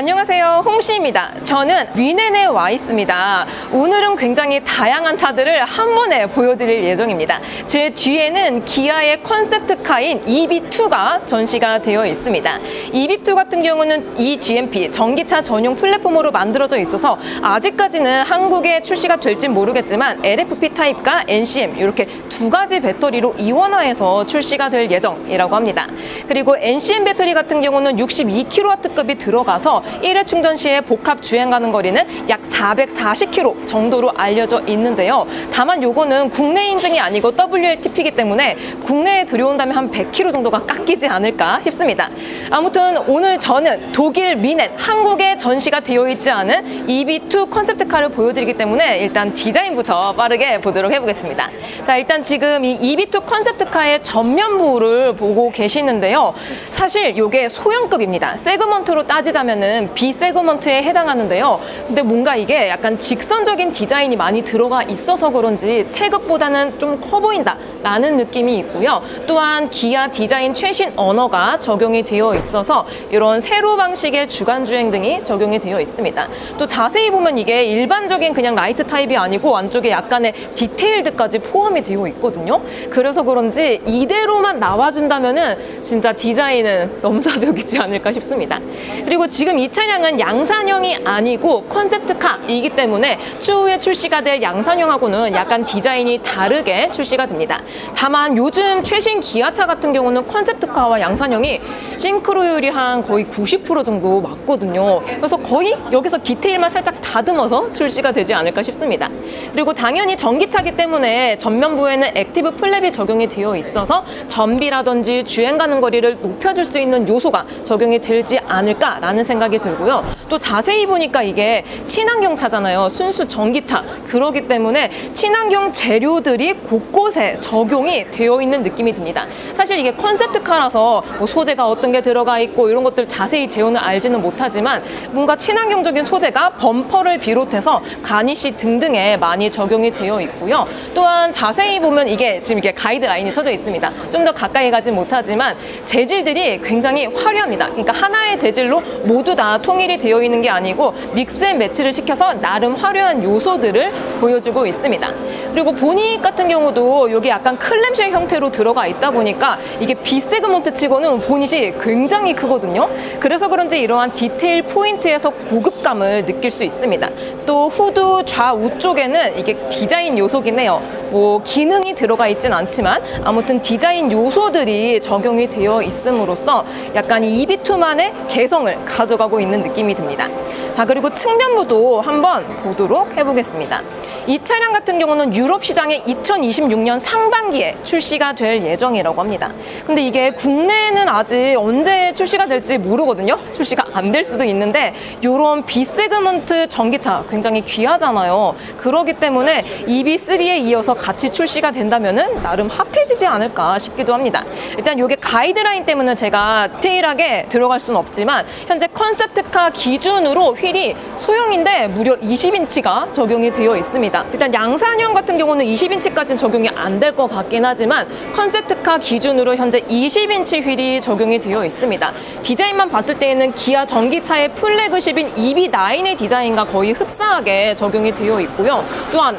안녕하세요, 홍시입니다. 저는 위넨에 와 있습니다. 오늘은 굉장히 다양한 차들을 한 번에 보여드릴 예정입니다. 제 뒤에는 기아의 컨셉트카인 EV2가 전시가 되어 있습니다. EV2 같은 경우는 eGMP, 전기차 전용 플랫폼으로 만들어져 있어서 아직까지는 한국에 출시가 될진 모르겠지만 LFP 타입과 NCM 이렇게 두 가지 배터리로 이원화해서 출시가 될 예정이라고 합니다. 그리고 NCM 배터리 같은 경우는 62kW급이 들어가서 1회 충전 시에 복합 주행 가는 거리는 약 440km 정도로 알려져 있는데요. 다만 요거는 국내 인증이 아니고 WLTP이기 때문에 국내에 들여온다면 한 100km 정도가 깎이지 않을까 싶습니다. 아무튼 오늘 저는 독일 위넨, 한국에 전시가 되어 있지 않은 EV2 컨셉트카를 보여드리기 때문에 일단 디자인부터 빠르게 보도록 해보겠습니다. 자, 일단 지금 이 EV2 컨셉트카의 전면부를 보고 계시는데요. 사실 이게 소형급입니다. 세그먼트로 따지자면은 B 세그먼트에 해당하는데요. 근데 뭔가 이게 약간 직선적인 디자인이 많이 들어가 있어서 그런지 체급보다는 좀 커 보인다 라는 느낌이 있고요. 또한 기아 디자인 최신 언어가 적용이 되어 있어서 이런 세로 방식의 주간 주행 등이 적용이 되어 있습니다. 또 자세히 보면 이게 일반적인 그냥 라이트 타입이 아니고 안쪽에 약간의 디테일드까지 포함이 되어 있거든요. 그래서 그런지 이대로만 나와준다면은 진짜 디자인은 넘사벽이지 않을까 싶습니다. 그리고 지금 이 차량은 양산형이 아니고 컨셉트카이기 때문에 추후에 출시가 될 양산형하고는 약간 디자인이 다르게 출시가 됩니다. 다만 요즘 최신 기아차 같은 경우는 컨셉트카와 양산형이 싱크로율이 한 거의 90% 정도 맞거든요. 그래서 거의 여기서 디테일만 살짝 다듬어서 출시가 되지 않을까 싶습니다. 그리고 당연히 전기차기 때문에 전면부에는 액티브 플랩이 적용이 되어 있어서 전비라든지 주행 가는 거리를 높여줄 수 있는 요소가 적용이 되지 않을까라는 생각이 들고요. 또 자세히 보니까 이게 친환경 차잖아요. 순수 전기차. 그러기 때문에 친환경 재료들이 곳곳에 적용이 되어 있는 느낌이 듭니다. 사실 이게 컨셉트카라서 뭐 소재가 어떤 게 들어가 있고 이런 것들 자세히 재원을 알지는 못하지만 뭔가 친환경적인 소재가 범퍼를 비롯해서 가니쉬 등등에 많이 적용이 되어 있고요. 또한 자세히 보면 이게 지금 이게 가이드라인이 쳐져 있습니다. 좀 더 가까이 가진 못하지만 재질들이 굉장히 화려합니다. 그러니까 하나의 재질로 모두 다 통일이 되어 있는 게 아니고 믹스 앤 매치를 시켜서 나름 화려한 요소들을 보여주고 있습니다. 그리고 보닛 같은 경우도 여기 약간 클램쉘 형태로 들어가 있다 보니까 이게 B 세그먼트 치고는 보닛이 굉장히 크거든요. 그래서 그런지 이러한 디테일 포인트에서 고급감을 느낄 수 있습니다. 또 후드 좌우 쪽에는 이게 디자인 요소긴 해요. 뭐 기능이 들어가 있진 않지만 아무튼 디자인 요소들이 적용이 되어 있음으로써 약간 이 EV2만의 개성을 가져가고 있는 느낌이 듭니다. 자, 그리고 측면부도 한번 보도록 해보겠습니다. 이 차량 같은 경우는 유럽 시장에 2026년 상반기에 출시가 될 예정이라고 합니다. 근데 이게 국내에는 아직 언제 출시가 될지 모르거든요. 출시가 안 될 수도 있는데 이런 B 세그먼트 전기차 굉장히 귀하잖아요. 그렇기 때문에 EV3에 이어서 같이 출시가 된다면은 나름 핫해지지 않을까 싶기도 합니다. 일단 이게 가이드라인 때문에 제가 디테일하게 들어갈 수는 없지만 현재 컨셉트카 기준으로 휠이 소형인데 무려 20인치가 적용이 되어 있습니다. 일단 양산형 같은 경우는 20인치까지는 적용이 안 될 것 같긴 하지만 컨셉트카 기준으로 현재 20인치 휠이 적용이 되어 있습니다. 디자인만 봤을 때에는 기아 전기차의 플래그십인 EV9의 디자인과 거의 흡사하게 적용이 되어 있고요. 또한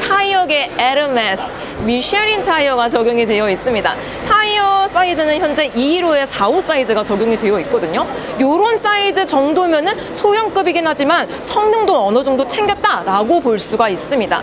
타이어계 에르메스, 미쉐린 타이어가 적용이 되어 있습니다. 타이어 사이즈는 현재 215에 45 사이즈가 적용이 되어 있거든요. 요런 사이즈 정도면은 소형급이긴 하지만 성능도 어느 정도 챙겼다라고 볼 수가 있습니다.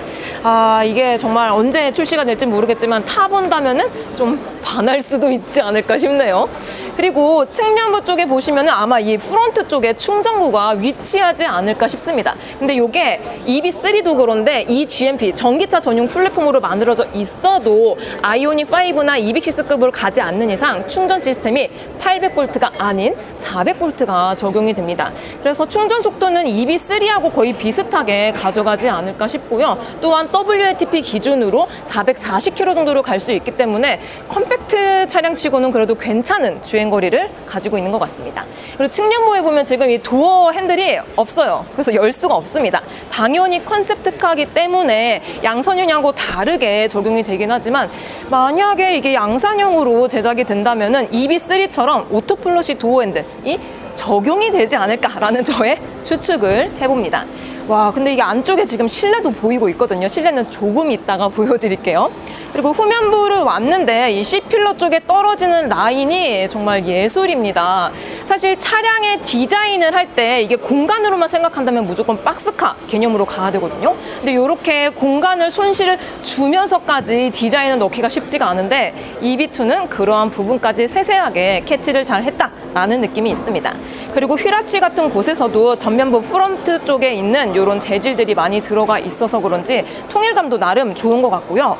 이게 정말 언제 출시가 될지 모르겠지만 타본다면은 좀 반할 수도 있지 않을까 싶네요. 그리고 측면부 쪽에 보시면은 아마 이 프론트 쪽에 충전구가 위치하지 않을까 싶습니다. 근데 이게 EV3도 그런데 eGMP 전기차 전용 플랫폼으로 만들어져 있어도 아이오닉 5나 EV6급으로 가지 않는 이상 충전 시스템이 800V가 아닌 400V가 적용이 됩니다. 그래서 충전 속도는 EV3하고 거의 비슷하게 가져가지 않을까 싶고요. 또한 WLTP 기준으로 440km 정도로 갈 수 있기 때문에 컴팩트 차량치고는 그래도 괜찮은 주행거리를 가지고 있는 것 같습니다. 그리고 측면부에 보면 지금 이 도어 핸들이 없어요. 그래서 열 수가 없습니다. 당연히 컨셉트카이기 때문에 양산형하고 다르게 적용이 되긴 하지만 만약에 이게 양산형으로 제작이 된다면은 EV3처럼 오토 플러시 도어 핸들이 적용이 되지 않을까라는 저의 추측을 해봅니다. 와, 근데 이게 안쪽에 지금 실내도 보이고 있거든요. 실내는 조금 이따가 보여드릴게요. 그리고 후면부를 왔는데 이 C필러 쪽에 떨어지는 라인이 정말 예술입니다. 사실 차량의 디자인을 할 때 이게 공간으로만 생각한다면 무조건 박스카 개념으로 가야 되거든요. 근데 이렇게 공간을 손실을 주면서까지 디자인을 넣기가 쉽지가 않은데 EV2는 그러한 부분까지 세세하게 캐치를 잘 했다라는 느낌이 있습니다. 그리고 휠아치 같은 곳에서도 전면부 프론트 쪽에 있는 이런 재질들이 많이 들어가 있어서 그런지 통일감도 나름 좋은 것 같고요.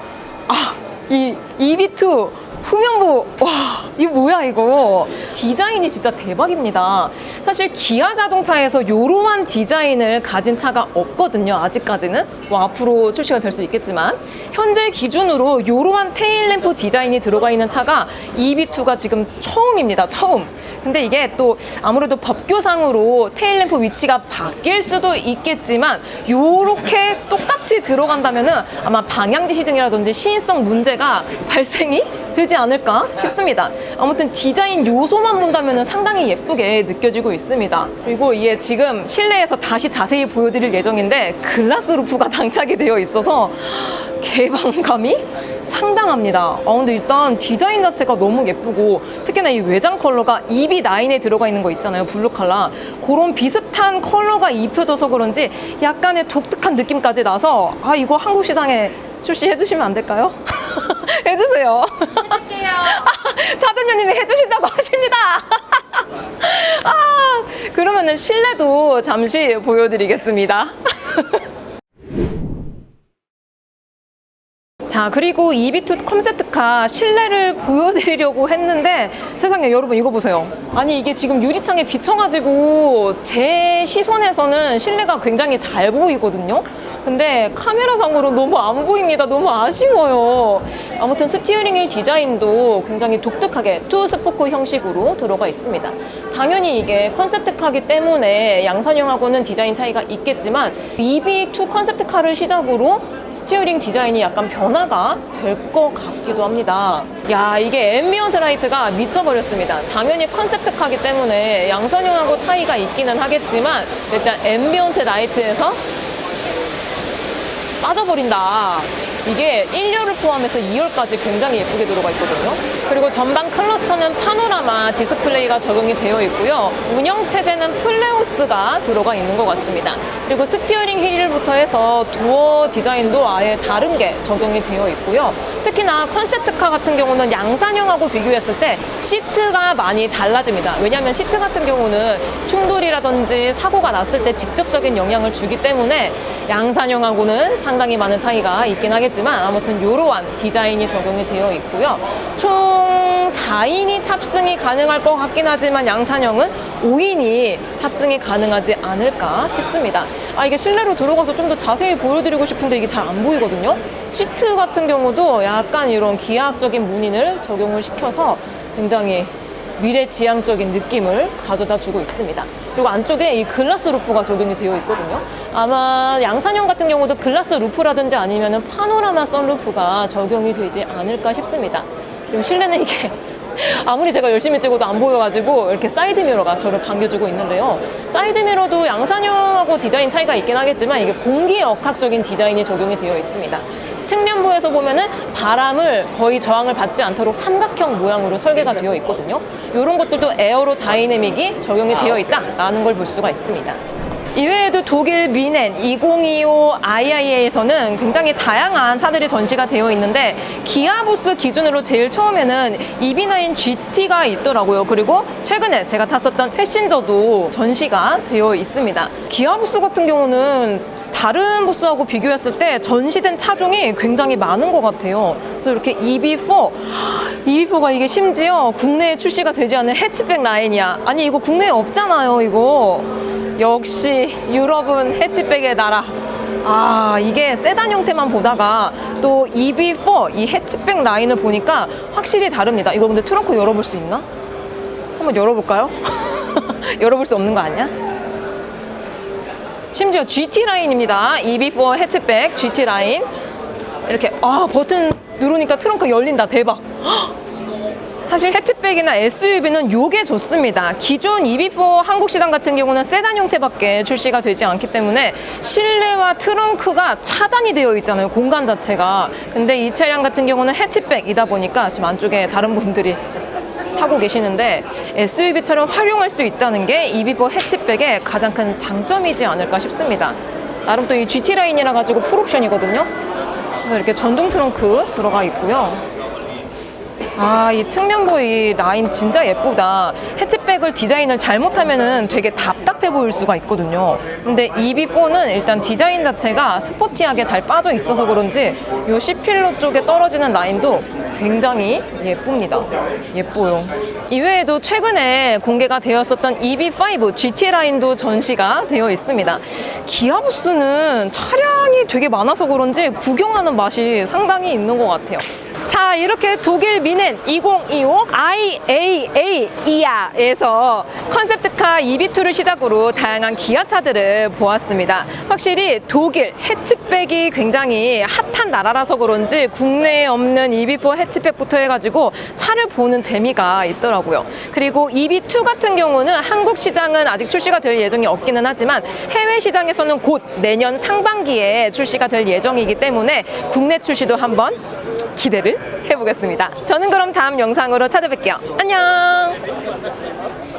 이 EV2 후면부, 와, 이거 뭐야 이거. 디자인이 진짜 대박입니다. 사실 기아 자동차에서 이러한 디자인을 가진 차가 없거든요, 아직까지는. 뭐 앞으로 출시가 될 수 있겠지만 현재 기준으로 이러한 테일램프 디자인이 들어가 있는 차가 EV2가 지금 처음입니다, 처음. 근데 이게 또 아무래도 법규상으로 테일램프 위치가 바뀔 수도 있겠지만 요렇게 똑같이 들어간다면은 아마 방향지시 등이라든지 시인성 문제가 발생이 되지 않을까 싶습니다. 아무튼 디자인 요소만 본다면 상당히 예쁘게 느껴지고 있습니다. 그리고 이게 지금 실내에서 다시 자세히 보여드릴 예정인데 글라스 루프가 장착이 되어 있어서 개방감이 상당합니다. 근데 일단 디자인 자체가 너무 예쁘고 특히나 이 외장 컬러가 EV9에 들어가 있는 거 있잖아요, 블루 컬러. 그런 비슷한 컬러가 입혀져서 그런지 약간의 독특한 느낌까지 나서 이거 한국 시장에 출시해 주시면 안 될까요? 해주세요. 해줄게요. 차은현님이 해주신다고 하십니다. 그러면은 실내도 잠시 보여드리겠습니다. 자, 그리고 EV2 콘셉트카 실내를 보여드리려고 했는데 세상에, 여러분 이거 보세요. 아니 이게 지금 유리창에 비쳐가지고 제 시선에서는 실내가 굉장히 잘 보이거든요. 근데 카메라상으로 너무 안 보입니다. 너무 아쉬워요. 아무튼 스티어링 휠 디자인도 굉장히 독특하게 투 스포크 형식으로 들어가 있습니다. 당연히 이게 컨셉트카기 때문에 양산형하고는 디자인 차이가 있겠지만 EV2 컨셉트카를 시작으로 스티어링 디자인이 약간 변화가 될 것 같기도 합니다. 야, 이게 앰비언트 라이트가 미쳐버렸습니다. 당연히 컨셉트카기 때문에 양산형하고 차이가 있기는 하겠지만 일단 앰비언트 라이트에서 빠져버린다. 이게 1열을 포함해서 2열까지 굉장히 예쁘게 들어가 있거든요. 그리고 전방 클러스터는 파노라마 디스플레이가 적용이 되어 있고요. 운영체제는 플레오스가 들어가 있는 것 같습니다. 그리고 스티어링 휠부터 해서 도어 디자인도 아예 다른 게 적용이 되어 있고요. 특히나 컨셉트카 같은 경우는 양산형하고 비교했을 때 시트가 많이 달라집니다. 왜냐하면 시트 같은 경우는 충돌이라든지 사고가 났을 때 직접적인 영향을 주기 때문에 양산형하고는 상당히 많은 차이가 있긴 하겠지만 아무튼 이러한 디자인이 적용이 되어 있고요. 총 4인이 탑승이 가능할 것 같긴 하지만 양산형은 5인이 탑승이 가능하지 않을까 싶습니다. 이게 실내로 들어가서 좀 더 자세히 보여드리고 싶은데 이게 잘 안 보이거든요. 시트 같은 경우도 약간 이런 기하학적인 무늬를 적용을 시켜서 굉장히 미래지향적인 느낌을 가져다 주고 있습니다. 그리고 안쪽에 이 글라스 루프가 적용이 되어 있거든요. 아마 양산형 같은 경우도 글라스 루프라든지 아니면 파노라마 선루프가 적용이 되지 않을까 싶습니다. 그리고 실내는 이게 아무리 제가 열심히 찍어도 안 보여가지고 이렇게 사이드미러가 저를 반겨주고 있는데요. 사이드미러도 양산형하고 디자인 차이가 있긴 하겠지만 이게 공기역학적인 디자인이 적용이 되어 있습니다. 측면부에서 보면은 바람을 거의 저항을 받지 않도록 삼각형 모양으로 설계가 되어 있거든요. 이런 것들도 에어로 다이내믹이 적용이 되어 있다라는 걸 볼 수가 있습니다. 이외에도 독일 뮌헨 2025 IIA에서는 굉장히 다양한 차들이 전시가 되어 있는데 기아 부스 기준으로 제일 처음에는 EV9 GT가 있더라고요. 그리고 최근에 제가 탔었던 패신저도 전시가 되어 있습니다. 기아 부스 같은 경우는 다른 부스하고 비교했을 때 전시된 차종이 굉장히 많은 것 같아요. 그래서 이렇게 EV4가 이게 심지어 국내에 출시가 되지 않은 해치백 라인이야. 아니 이거 국내에 없잖아요, 이거. 역시 유럽은 해치백의 나라. 이게 세단 형태만 보다가 또 EV4 이 해치백 라인을 보니까 확실히 다릅니다. 이거 근데 트렁크 열어볼 수 있나? 한번 열어볼까요? 열어볼 수 없는 거 아니야? 심지어 GT 라인입니다. EV4 해치백 GT 라인. 이렇게 버튼 누르니까 트렁크 열린다. 대박. 사실 해치백이나 SUV는 요게 좋습니다. 기존 EV4 한국 시장 같은 경우는 세단 형태밖에 출시가 되지 않기 때문에 실내와 트렁크가 차단이 되어 있잖아요, 공간 자체가. 근데 이 차량 같은 경우는 해치백이다 보니까 지금 안쪽에 다른 분들이 타고 계시는데 SUV처럼 활용할 수 있다는 게 EV4 해치백의 가장 큰 장점이지 않을까 싶습니다. 나름 또 이 GT 라인이라 가지고 풀옵션이거든요. 그래서 이렇게 전동 트렁크 들어가 있고요. 아, 이 측면부 이 라인 진짜 예쁘다. 해치백을 디자인을 잘못하면은 되게 답답해 보일 수가 있거든요. 근데 EV4는 일단 디자인 자체가 스포티하게 잘 빠져 있어서 그런지 이 C필러 쪽에 떨어지는 라인도 굉장히 예쁩니다. 예뻐요. 이외에도 최근에 공개가 되었었던 EV5 GT 라인도 전시가 되어 있습니다. 기아 부스는 차량이 되게 많아서 그런지 구경하는 맛이 상당히 있는 것 같아요. 자, 이렇게 독일 미넨 2025 IAA 이아에서 컨셉트카 EV2를 시작으로 다양한 기아차들을 보았습니다. 확실히 독일 해치백이 굉장히 핫한 나라라서 그런지 국내에 없는 EV4 해치백부터 해가지고 차를 보는 재미가 있더라고요. 그리고 EV2 같은 경우는 한국 시장은 아직 출시가 될 예정이 없기는 하지만 해외 시장에서는 곧 내년 상반기에 출시가 될 예정이기 때문에 국내 출시도 한번 기대를 해보겠습니다. 저는 그럼 다음 영상으로 찾아뵐게요. 안녕!